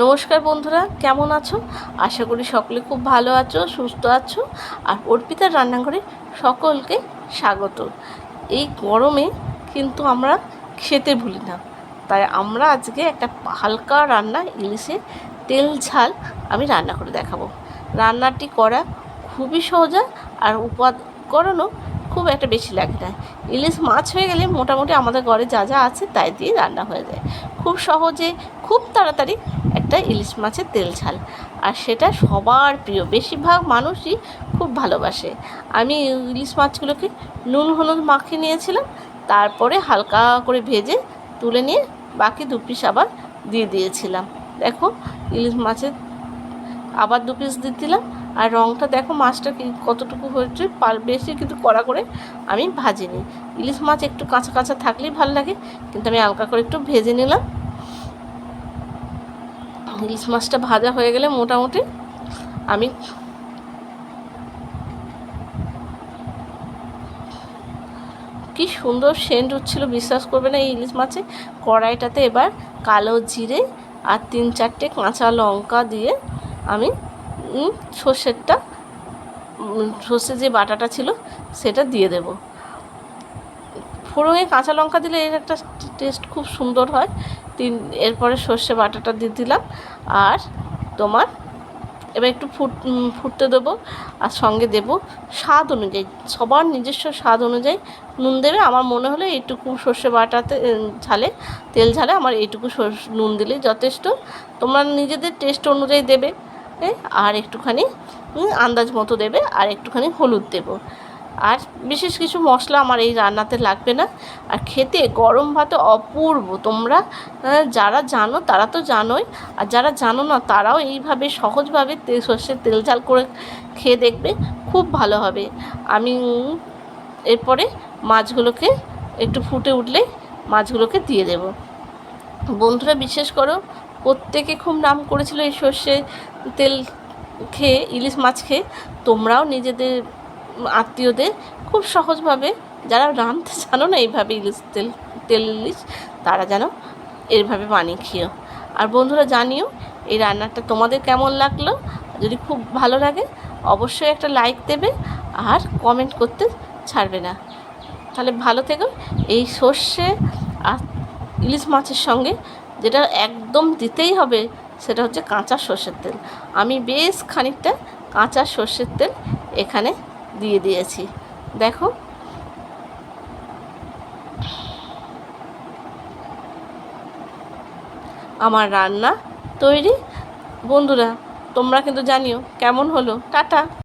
নমস্কার বন্ধুরা, কেমন আছো? আশা করি সকলে খুব ভালো আছো, সুস্থ আছো। আর অর্পিতার রান্নাঘরে সকলকে স্বাগত। এই গরমে কিন্তু আমরা খেতে ভুলি না, তাই আমরা আজকে একটা হালকা রান্না, ইলিশে তেল ঝাল আমি রান্না করে দেখাবো। রান্নাটি করা খুবই সহজা আর উপকরণও খুব একটা বেশি লাগে না। ইলিশ মাছ হয়ে গেলে মোটামুটি আমাদের ঘরে যা যা আছে তাই দিয়ে রান্না হয়ে যায় খুব সহজে, খুব তাড়াতাড়ি একটা ইলিশ মাছের তেল ঝাল। আর সেটা সবার প্রিয়, বেশিরভাগ মানুষই খুব ভালোবাসে। আমি ইলিশ মাছগুলোকে নুন হলুদ মাখিয়ে নিয়েছিলাম, তারপরে হালকা করে ভেজে তুলে নিয়ে বাকি দু পিস আবার দিয়ে দিয়েছিলাম। দেখো ইলিশ মাছের আবার দু পিস দিয়ে দিলাম। আর রঙটা দেখো মাছটা কতটুকু হয়েছে, বেশি কিন্তু কড়া করে আমি ভাজিনি। ইলিশ মাছ একটু কাঁচা কাঁচা থাকলেই ভালো লাগে, কিন্তু আমি হালকা করে একটু ভেজে নিলাম। ইলিশ মাছটা ভাজা হয়ে গেলে মোটামুটি আমি কি সুন্দর সেন্ট হচ্ছিল, বিশ্বাস করবে না। এই ইলিশ মাছে কড়াইটাতে এবার কালো জিরে আর 3-4টে কাঁচা লঙ্কা দিয়ে আমি সর্ষে যে বাটাটা ছিল সেটা দিয়ে দেব। ফোড়নে কাঁচা লঙ্কা দিলে এর একটা টেস্ট খুব সুন্দর হয়। এরপরে সর্ষে বাটাটা দিয়ে দিলাম। আর তোমার এবার একটু ফুটতে দেবো। আর সঙ্গে দেব স্বাদ অনুযায়ী, সবার নিজস্ব স্বাদ অনুযায়ী নুন দেবে। আমার মনে হলো এইটুকু সর্ষে বাটাতে তেল ঝালে আমার এইটুকু নুন দিলেই যথেষ্ট। তোমরা নিজেদের টেস্ট অনুযায়ী দেবে। আর একটুখানি আন্দাজ মতো দেবে, আর একটুখানি হলুদ দেব। আর বিশেষ কিছু মশলা আমার এই রান্নাতে লাগবে না। আর খেতে গরম ভাতে অপূর্ব। তোমরা যারা জানো তারা তো জানোই, আর যারা জানো না তারাও এইভাবে সহজভাবে সর্ষের তেল ঝাল করে খেয়ে দেখবে, খুব ভালো হবে। আমি এরপরে মাছগুলোকে একটু ফুটে উঠলেই মাছগুলোকে দিয়ে দেব। বন্ধুরা বিশেষ করো, প্রত্যেকে খুব নাম করেছিল এই সর্ষে তেল খেয়ে, ইলিশ মাছ খেয়ে। তোমরাও নিজেদের আত্মীয়দের খুব সহজভাবে, যারা রাঁধতে জানো না এইভাবে তেল ইলিশ, তারা যেন এইভাবে বানিয়ে খেও। আর বন্ধুরা জানিও এই রান্নাটা তোমাদের কেমন লাগলো। যদি খুব ভালো লাগে অবশ্যই একটা লাইক দেবে, আর কমেন্ট করতে ছাড়বে না। তাহলে ভালো থেকো। এই সর্ষে আর ইলিশ মাছের সঙ্গে যেটা একদম দিতেই হবে সেটা হচ্ছে কাঁচা সর্ষের তেল। আমি বেশ খানিকটা কাঁচা সর্ষের তেল এখানে দিয়ে দিয়েছি। দেখো আমার রান্না তৈরি। বন্ধুরা তোমরা কিন্তু জানিও কেমন হলো। টাটা।